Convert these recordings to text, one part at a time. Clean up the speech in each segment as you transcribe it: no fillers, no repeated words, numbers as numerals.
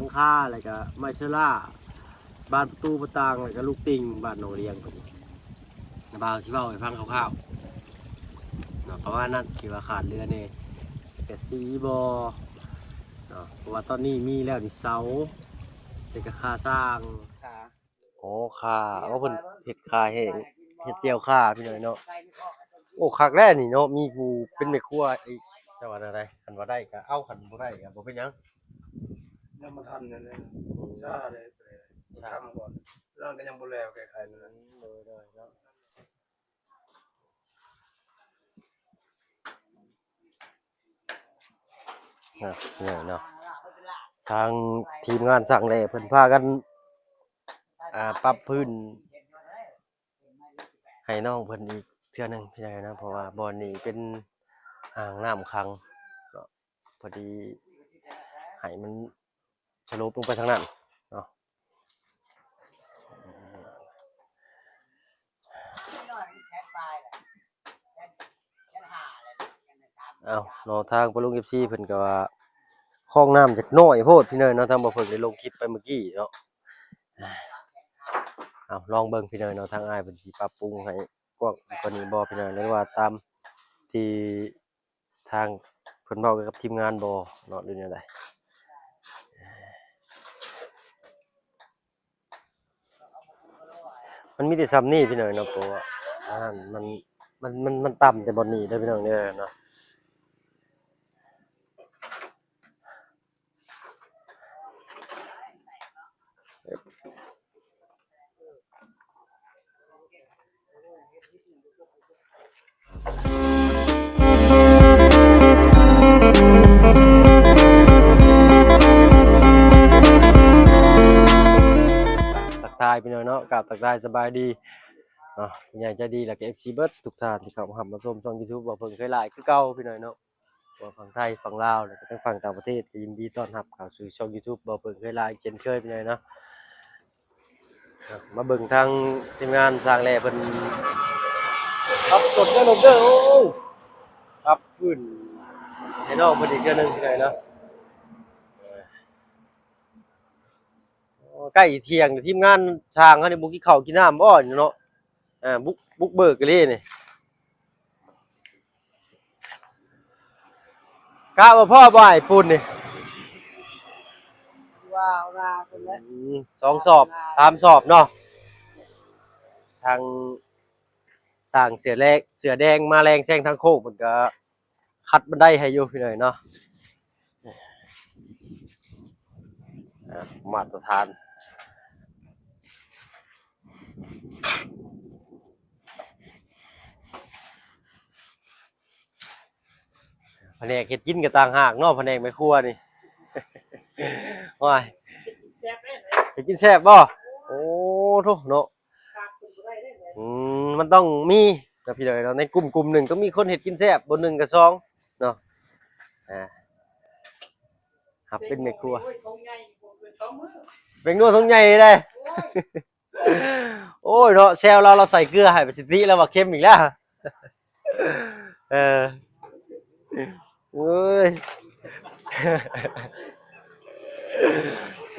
ลังคาอะไรก็ไม้เชล่าบ้านประตูประตางอะไรก็ลูกติงบ้านหนองเรียงคนนี้บ่าวสิเว้าให้ฟังคร่าวๆเนาะประมาณนั้นที่ว่าขาดเรือเนี่ยกสีบ่เนาะเพราะว่าตอนนี้มีแล้วนี่เสาเป็นก็ค่าสร้างโอ้ค่าว่าเพิ่นเฮ็ดค่าแห้งเฮ็ดเจียวค่าพี่น้อยเนาะโอ้คักแน่นี่เนาะมีผู้เป็นแม่ครัวไอ้จังหวัดอะไรคันว่าได้ก็เอาคันบ่ได้ก็บ่เป็นหยังยังมาทันเลยช้าเลยทำก่อนร่างก็ยังบ่แล้วแก้ไขนั่นเลยเนาะนี่เนาะทางทีมงานสั่งเลยเพิ่นพากันปรับพื้นให้น้องเพิ่นอีกเทื่อนึงพี่ใหญ่นะเพราะว่าบ่อนนี้เป็นอ่างน้ำขังก็พอดีให้มันสลบลงไปทางนั้นเนาะเอาเนาะทางปลุง FC เพิ่นก็ว่าคลองน้ำจักน้อยโพดพี่เนยเนาะทางบ่เพิ่นได้ลงคลิปไปเมื่อกี้เนาะเอาลองเบิ่งพี่เนยเนาะทางอ้ายเพิ่นสิปรับปรุงให้กว้างกว่านี้บ่พี่เนยหรือว่าตามที่ทางเพิ่นเว้ากับทีมงานบ่เนาะหรือแนวใดมันมีแต่ซ้ำนี้พี่เนยเนาะเพราะว่าอันนั้นมันต่ำแต่บ่นี้เด้อพี่น้องเด้อเนาะทักทายพี่น้องเนาะกราบทักทายสบายดีเนาะใหญ่ใจดีแล้วก็ FC เบิดทุกท่านที่เข้ามารับชมช่อง YouTube บ่เพิ่นเคยหลายคือเก่าพี่น้องเนาะว่าฝั่งไทยฝั่งลาวแล้วก็ทั้งฝั่งต่างประเทศก็ยินดีต้อนรับเข้าสู่ช่อง YouTube บ่เพิ่นเคยหลายเช่นเคยพี่น้องเนาะมาเบิ่งทางทีมงานสร้างแลเพิ่นครับสดเด้อลมเด้อโอ้ครับขึ้นให้น้องเพิ่นอีกเทื่อนึงพี่น้องเนาะใกล้เที่ยงทีมงานสร้างเฮานี่บ่กินข้าวกินน้ำบ่เนาะบุกเบิกกันเลยนี่กะว่าพ่อบ่ให้ปุ่นนี่ว้าวราคนละ2 สอบ 3 สอบเนาะทางสร้างเสือแดงมาแรงแซงทางโค้งเพิ่นก็คัดบันไดให้อยู่พี่น้อยเนาะมาตรฐานแผนกเฮ็ดกินก็ต่างหากเนาะแผนกแม่ครัวนี่ว้ายเฮ็ดกินแซ่บบ่โอ้โธ่เนาะมันต้องมีนะพี่น้อยเนาะในกลุ่มหนึ่งต้องมีคนเฮ็ดกินแซ่บบ่1ก็2เนาะครับเป็นแม่ครัวเป็นนัวทงใหญ่เลยโอ้ยเนาะแซวเราใส่เกลือให้ไปสิติแล้วว่าเค็มอีกแล้วเออเอ้ย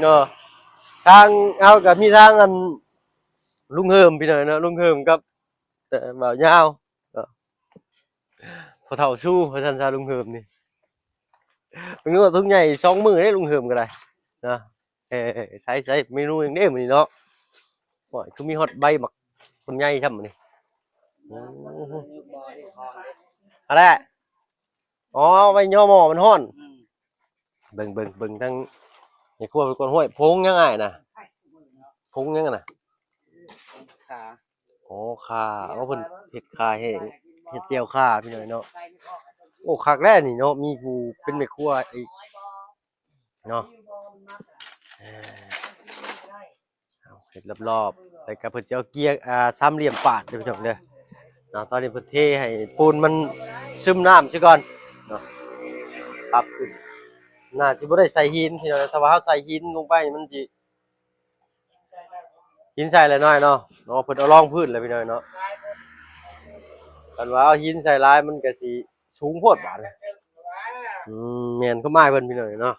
เนาะทางเอากับมีทางอันลุงเฮิมพี่น้อยเนาะลุงเฮิมกับบ่าวยาวพอเฒ่าชู้พอซั่นซะลุงเฮิมนี่เป็นนัวทงใหญ่2มื้อได้ลุงเฮิมก็ได้นะใส่เมนูอย่างนี้มื้อนี้เนาะโอ้ยคือมีฮอดใบบักต้นใหญ่ช่ำมื้อนี้อะไรอ๋อไว้ย่อหม้อมันฮ้อนเบิ่งทั้งในครัวเป็นคนห้วยพงยังไงนะพงยังไงนะขาโอ้ข่าเอาเพิ่นเฮ็ดข่าแห้งเฮ็ดเจียวข่าพี่น้อยเนาะโอ้คักแน่นี่เนาะมีผู้เป็นแม่ครัวอีกเนาะเอาเฮ็ดรอบๆแล้วก็เพิ่นสิเอาเกียร์สามเหลี่ยมปาดเด้อพี่น้องเด้อเนาะตอนนี้เพิ่นเทให้ปูนมันซึมน้ำซะก่อนเนาะครับน่าสิบ่ได้ใส่หินพี่น้องถ้าว่าเฮาใส่หินลงไปมันสิหินใส่หลายน้อยเนาะเนาะเพิ่นเอารองพื้นแล้วพี่น้องเนาะคันว่าเอาหินใส่หลายมันก็สิสูงโพดบาดแม่นเขาไม้เพิ่นพี่น้องเนาะ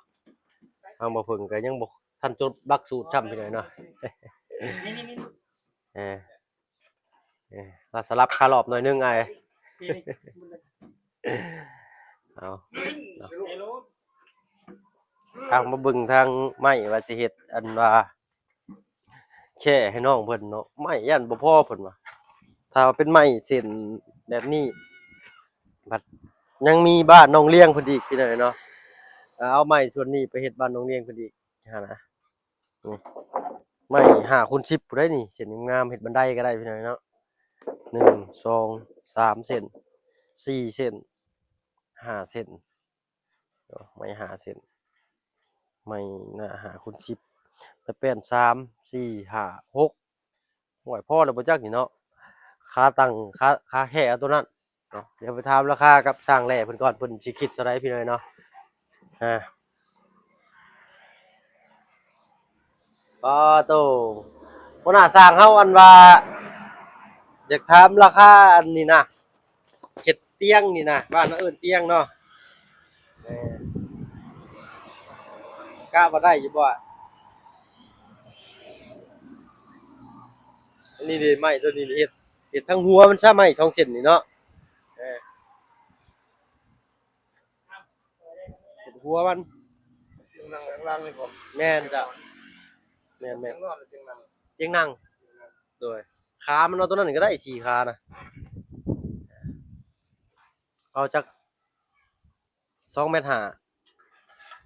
ทางบ่เพิ่งก็ยังบ่ทันจบหลักสูตรช่ำไปหน่อยเนาะ นี่เออเราสลับคารอบหน่อยนึงไอ้ เอาทางมาเบิ่งทางไม้ว่าสิเฮ็ดอันว่าแค่ให้น้องเพิ่นเนาะไม้ยันบ่พอเพิ่นว่าถ้าว่าเป็นไม้เส้นแบบนี้บัดยังมีบ้านน้องเลี้ยงเพิ่นอีกพี่น้อยเนาะเอาไม้ส่วนนี้ไปเฮ็ดบ้านน้องเลี้ยงเพิ่นอีกหั่นนะนี่ไม้5คูณ10พู้นได้นี่เส้นงามๆเฮ็ดบันไดก็ได้พี่น้อยเนาะ1 2 3เส้น4เส้น5เส้นไม้5เส้นไม้หน้า5คูณ10แล้วแป้น3 4 5 6โอ้ยพอแล้วบ่จักนี่เนาะค่าตั้งค่าแค่เอาตัวนั้นเนาะเดี๋ยวไปถามราคากับช่างแหล่เพิ่นก่อนเพิ่นสิคิดเท่าใดพี่น้อยเนาะก็โตหัวหน้าสร้างเฮาอันว่าอยากถามราคาอันนี้นะเฮ็ดเตียงนี่นะบ้านเราเอิ้นเตียงเนาะกะบ่ได้อยู่บ่อันนี้ดิไม้ตัวนี้เฮ็ดทั้งหัวมันซะไม้2เส้นนี่เนาะเฮ็ดหัวมัน เตียงนั่งข้างล่างนี่ผม แม่นจ้ะแม่น เตียงนอนหรือเตียงนั่ง เตียงนั่งโดยขามันเอาตัวนั้นก็ได้4ขานะเอาจัก2.5 เมตร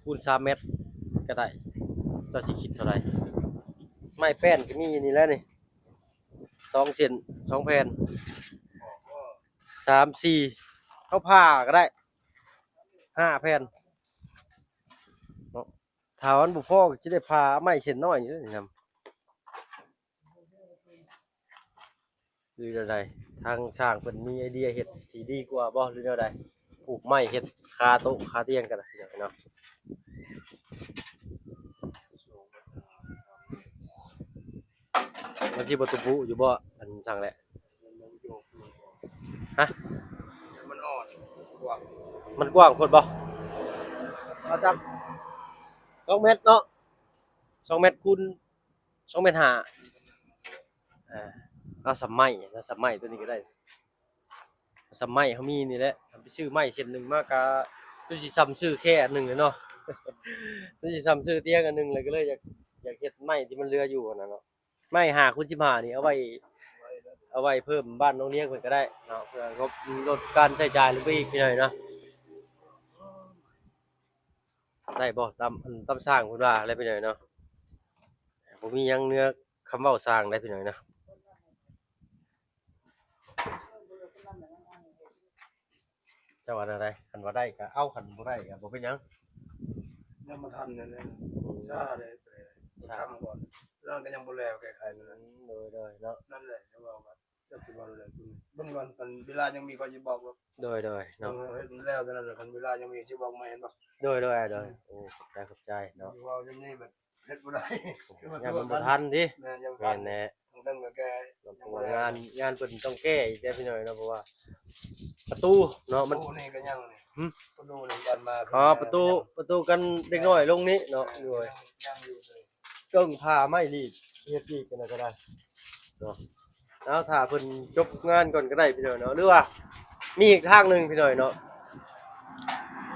คูณ3 เมตรก็ได้เจ้าสิคิดเท่าไหร่ไม้แป้นก็มีนี่แหละนี่2เส้น2แผ่น3 4เอาผ้าก็ได้5แผ่นเนาะถ้ามันบ่พอก็สิได้ผ้าไม้เส้นน้อยนี่นี่นำหรือจั่งใดทางช่างเพิ่นมีไอเดียเฮ็ดที่ดีกว่าบ่หรือแนวใดปลูกไม้เฮ็ดคาโต๊ะคาเตียงกันนะเนาะมันสิบ่ตุปุอยู่บ่อันช่างแหละฮะ มันอ่อนกว่า มันกว้างโพดบ่เอาจัก2 เมตรเนาะ2 เมตรคูณ2 เมตร5เอาสำไม้นะสำไม้ตัวนี้ก็ได้สำไม้เขามีนี่แหละไปซื้อไม้เส้นหนึ่งมากะจนสิซ้ำซื้อแค่อันหนึ่งเลยเนาะ จนสิซ้ำซื้อเตียงอันหนึ่งเลยก็เลยอยากเฮ็ดไม้ที่มันเหลืออยู่นั่นเนาะไม้5คูณ15นี่เอาไว้เพิ่มบ้านน้องเลี้ยงเพิ่นก็ได้เนาะเพื่อลดการใช้จ่ายลงไปอีกหน่อยเนาะได้บ่ตามสร้างเพิ่นว่าอะไรไปหน่อยเนาะบ่มีหยังเหนือคำเว้าสร้างได้ไปหน่อยเนาะเจ้าว่าอะไรคันว่าได้ก็เอาคันบ่ได้ก็บ่เป็นหยัง ยังมาทันเนี่ยช้าเลยทำก่อนร่างก็ยังบ่แล้วแก้ไขนั่น โดยเนาะ นั่นแหละจะบอกว่าจะสิว่าอะไรคุณเบิ่งก่อนกันเวลายังมีก็สิบอกว่า โดยเนาะ เฮ็ดแล้วเท่านั้นแหละกันเวลายังมีสิบอกมาเห็นบ่ โดยโอ้ขอบใจเนาะ ว่าจังนี้แบบเฮ็ดบ่ได้ งานมันบ่ทันดิ แม่ยัง แม่นแน่ ทั้งก็แก้ เพราะว่างานเพิ่นต้องแก้อีกได้พี่หน่อยเนาะเพราะว่าประตูเนาะมัน ประตูนี่ก็ยังนี่ประตูนี่กันมา ประตูกันเด็กน้อยลงนี้เนาะด้วย ยังอยู่เลย เครื่องผ้าไม้รีดเฮ็ดอีกกันก็ได้เนาะแล้วถ้าเพิ่นจบงานก่อนก็ได้พี่หน่อยเนาะหรือว่ามีอีกทางหนึงพี่หน่อยเนาะ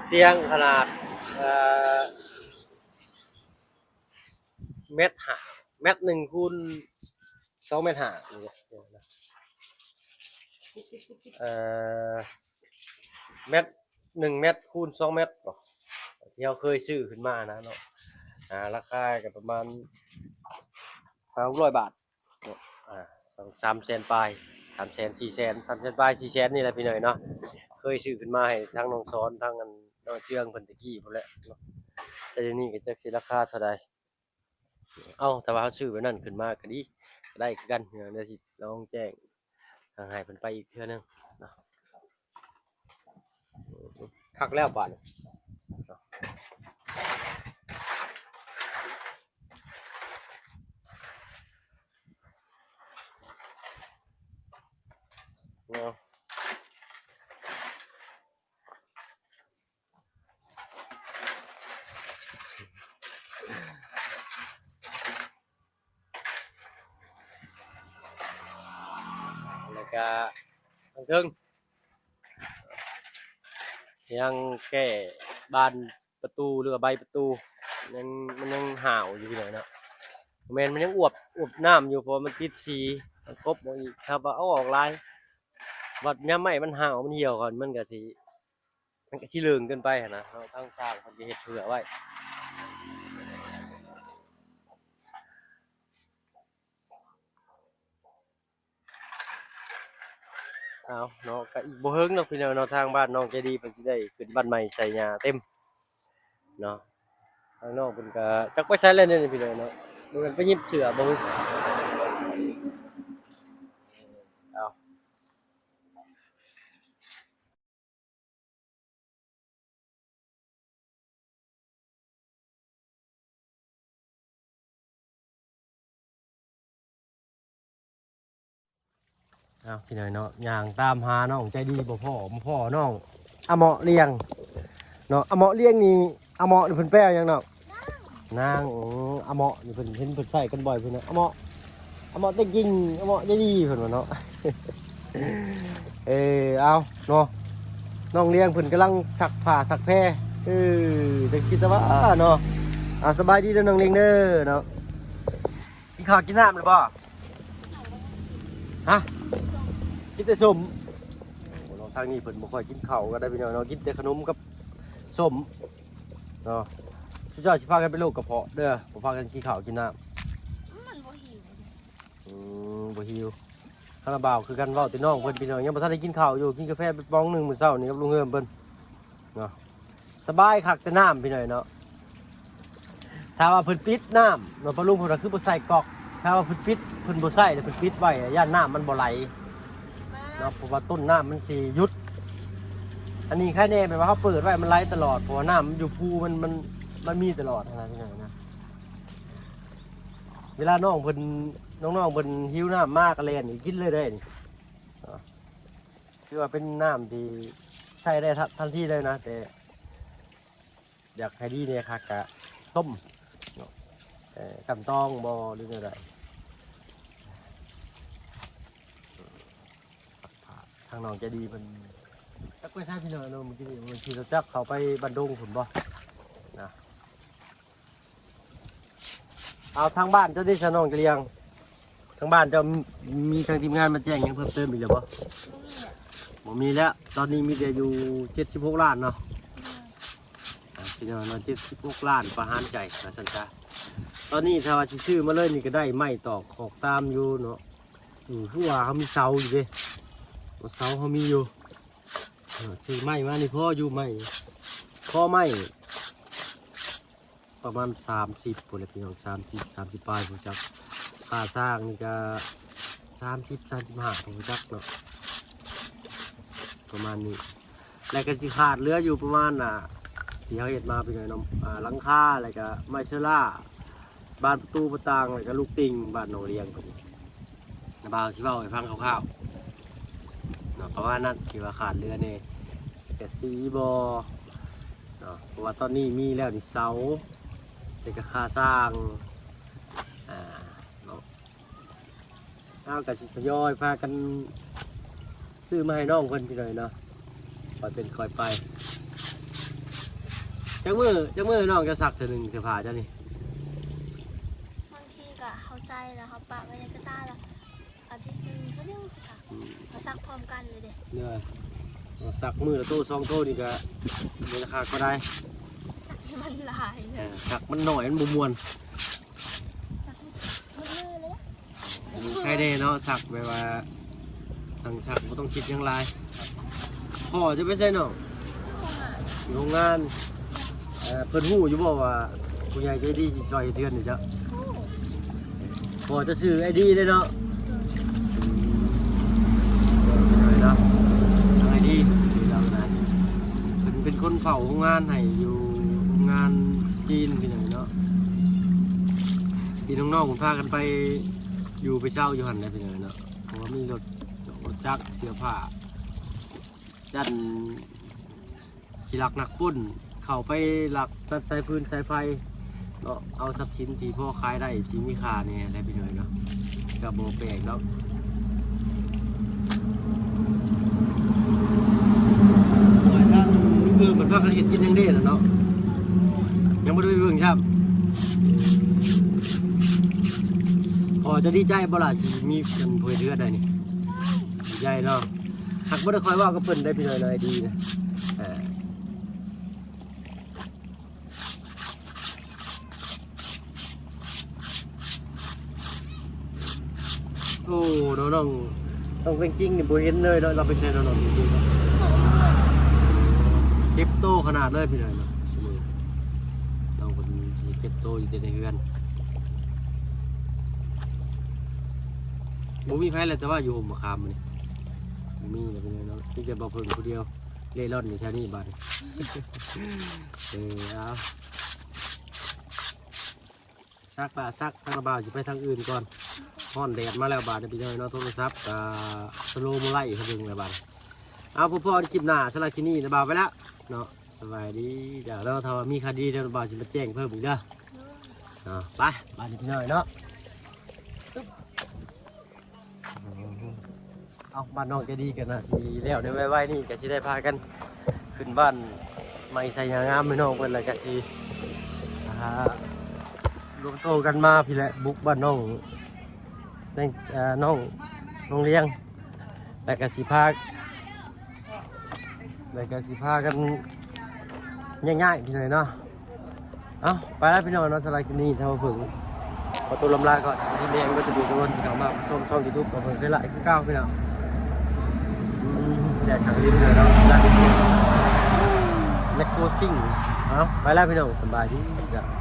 เตียงขนาดเมตรห้าเมตร1คูณ2 เมตร5นี่นะเมตร1 เมตรคูณ2 เมตรบ่ที่เราเคยซื้อขึ้นมานะเนาะราคาก็ประมาณ500 บาทเนาะ300,000ปลาย300,000 400,000 300,000ปลาย400,000นี่แหละพี่หน่อยเนาะเคยซื้อขึ้นมาให้ทั้งน้องสอนทั้งอันน้องเจืองเพิ่นตะกี้พุ่นแหละเนาะแต่เดี๋ยวนี้ก็จักสิราคาเท่าใดแต่ว่าเขาซื้อไว้นั่นขึ้นมาก็ดีก็ได้คือกันเดี๋ยวสิลองแจ้งทางให้เพิ่นไปอีกเทื่อนึงเนาะคักแล้วบาดนี้เนาะ ก็ทางเทิงยังแก้บานประตูหรือว่าใบประตูยังมันยังห่าวอยู่พี่น้อยเนาะแม่นมันยังอวบน้ำอยู่เพราะมันติดสีมันกบบ่อีกครับว่าเอาออกลายวัดยามไม้มันห่าวมันเหี่ยวก่อนมันก็สิเหลืองเกินไปหั้นนะเฮาทางสร้างเพิ่นสิเฮ็ดเผื่อไว้เอาเนาะก็อีกบ่เฮิงเนาะพี่น้องเนาะทางบ้านน้องใจดีเพิ่นสิได้ขึ้นบ้านใหม่ใส่หญ้าเต็มเนาะทางน้องเพิ่นก็จักไปใช้แล้วเนี่ยพี่น้องเนาะบ่แม่นไปหยิบเสือบ่เอาเอาพี่น้อยเนาะย่างตามหาน้องใจดีบ่พ่อน้องอะเหมาะเลี้ยงเนาะอะเหมาะเลี้ยงนี่อะเหมาะนี่เพิ่นแปลหยังเนาะนางอะเหมาะนี่เพิ่นเห็นเพิ่นใช้กันบ่อยเพิ่นน่ะอะเหมาะเต็งจริงอะเหมาะใจดีเพิ่นว่าเนาะ เอาเนาะน้องเลี้ยงเพิ่นกำลังซักผ้าซักแพรจังคิดแต่ว่าเนาะสบายดีเด้อน้องเลี้ยงเด้อเนาะกินข้าวกินน้ำหรือบ่ฮะกินแต่ส้มโอ้ทางนี้เพิ่นบ่ค่อยกินข้าวก็ได้พี่น้องเนาะกินแต่ขนมกับส้มเนาะสุดยอดสิพากันไปโรคกระเพาะเด้อบ่พากันกินข้าวกินน้ำมันบ่หิว บ่หิวคาราบาวคือกันเว้าแต่น้องเพิ่นพี่น้องยังบ่ทันได้กินข้าวอยู่กินกาแฟไปป๋องหนึงมื้อเช้านี่กับลุงเฮิมเพิ่นเนาะสบายคักแต่น้ำพี่น้อยเนาะถ้าว่าเพิ่นปิดน้ำเนาะพอลุงเพิ่นก็คือบ่ใส่ก๊อกถ้าว่าเพิ่นปิดเพิ่นบ่ใส่เพิ่นปิดไว้ย่านน้ำมันบ่ไหลเนาะเพราะว่าต้นน้ำมันสิหยุดอันนี้แค่แน่แปลว่าเขาเปิดไว้มันไหลตลอดเพราะว่าน้ำมันอยู่ภูมันมีตลอดนะพี่น้อยนะเวลาน้องเพิ่นหิวน้ำมากก็เล่นนี่กินเลยได้นี่คือว่าเป็นน้ำที่ใช้ได้ทันทีเลยนะแต่อยากให้ดีเนี่ยค่ะกะต้มกำตองบอหรืออะไรสักผ้าทางน้องจะดีมันจักไปใช้พี่น้องเนาะมันขี่รถจักรเขาไปบันดงผุนบ่นะเอาทางบ้านเจ้าที่สนองจะเลี้ยงทางบ้านจะมีทางทีมงานมาแจ้งยังเพิ่มเติมอีกหรือเปล่าผมมีแล้วตอนนี้มีแต่อยู่76 ล้านเนาะพี่น้องเนาะ76 ล้านประหารใจนะสันจ้าตอนนี้ถ้าว่าซื้อมาเลยนี่ก็ได้ไม้ตอกขอกตามอยู่เนาะผู้ว่าเขามีเสาอยู่เด้เสาเขามีอยู่ซื้อไม้มานี่พ่ออยู่ไม้พ่อไม้ประมาณ30ปุ่นเลยพี่น้อง30ปลายผมจักค่าสร้างนี่ก็35ผมจักเนาะประมาณนี้แล้วก็สิขาดเหลืออยู่ประมาณที่เขาเห็ดมาเป็นไงน้องหลังคาอะไรก็ไม้เชล่าบานประตูประตางอะไรก็ลูกติงบ้านโนเรียงคนนี้นะบ่าวสิเว้าให้ฟังคร่าวๆเนาะประมาณนั้นที่ว่าขาดเหลือเนี่ยแต่สีบอเนาะเพราะว่าตอนนี้มีแล้วนี่เสาแต่ก็ค่าสร้างเนาะเอากับสิทยอยพากันซื้อมาให้น้องคนพี่หน่อยเนาะคอยเป็นคอยไปจังมือน้องจะสักตัวหนึ่งเสื้อผ้าเจ้านี่บางทีก็เข้าใจแล้วเขาปะไว้ในกระต้าแล้วอาทิตย์นึงก็เรื่องค่ะเขาซักพร้อมกันเลยเด็กเนี่ยสักมือละตู้2 ตู้นี่ก็มีราคาก็ได้ซักให้มันลายเลยสักมันหน่อยมันบมวนซักมือเลยใครได้เนาะสักแบบว่าทางสักไม่ต้องคิดยังไรพ่อจะไม่ใช่เนาะโรงงานเพิ่นหู้อยู่บอกว่าผู้ใหญ่ใจดีสิซอยเดือนนี่จ้ะพอจะซื้อไอดีเลยเนาะเนาะไอดีแล้วนะเป็นคนเฝ้าโรงงานให้อยู่โรงงานจีนพี่หน่อยเนาะพี่น้องๆผมพากันไปอยู่ไปเช่าอยู่หันเลยพี่หน่อยเนาะเพราะว่ามีรถจักรเสื้อผ้าดันที่หลักนักปุ้นเข้าไปหลักตัดสายฟืนสายไฟเนาะเอาทรัพย์สินที่พ่อขายได้ที่มีค่าเนี่ยอะไรไปหน่อยเนาะกับโบแปลกแล้ว กันเห็ดกินยังได้เนาะยังไม่ได้ไปเบิ่งครับพอจะดีใจบ่ล่ะสิมีคนเผยเทือได้นี่ดีใจเนาะหักบ่ได้คอยว่าก็เพิ่นได้พี่น้อยๆดีนะโอ้น้องต้องเป็นจริงนี่บ่เห็นเลยเนาะเราไปแซ่น้องๆจริงๆเนาะเก็บโตขนาดเลยพี่น้อยเนาะสมมุติน้องคนสิเก็บโตอยู่แต่ในเฮือนบ่มีไผเลยแต่ว่าอยู่ห่มมะขามนี่บ่มีเลยพี่น้อยเนาะที่จะบ่เพิ่งผู้เดียวเล่ร่อนอยู่แถวนี้บัดนี้ เอาซักละซักทางระบายสิไปทางอื่นก่อนฮ้อนแดดมาแล้วบาดนี้พี่น้อยเนาะโทรศัพท์ก็สโลว์โมไลท์เขาดึงแล้วบาดเอาพอๆคลิปหน้าสำหรับคลิปนี้ระบายไปแล้วเนาะสบายดีจ้ะแล้วถ้าว่ามีคดีเดี๋ยวระบายสิมาแจ้งเพิ่มอีกเด้อไปบ้านนี้พี่น้อยเนาะเอาบ้านน้องจะดีกันนะสิแล้วในไว้นี่ก็สิได้พากันขึ้นบ้านใหม่ใส่ยางงามพี่น้องเพิ่นแล้วก็สิรวมโตกันมาพี่แหละบุกบ้านน้องน้องโรงเรียนแล้วก็สิพากันง่ายๆพี่น้อยเนาะเอาไปแล้วพี่น้องเนาะสไลด์กินนี่เท่าเพิ่งขอตัวลำลาก่อนที่เลี้ยงก็จะดูทุกคนพี่น้องมาชมช่องยูทูบของเพิ่งได้หลายขึ้นก้าวพี่น้องแดดขังลิ้นเลยเนาะร้านนี้แมคโครซิ่งเอาไปแล้วพี่น้องสบายดีจ้ะ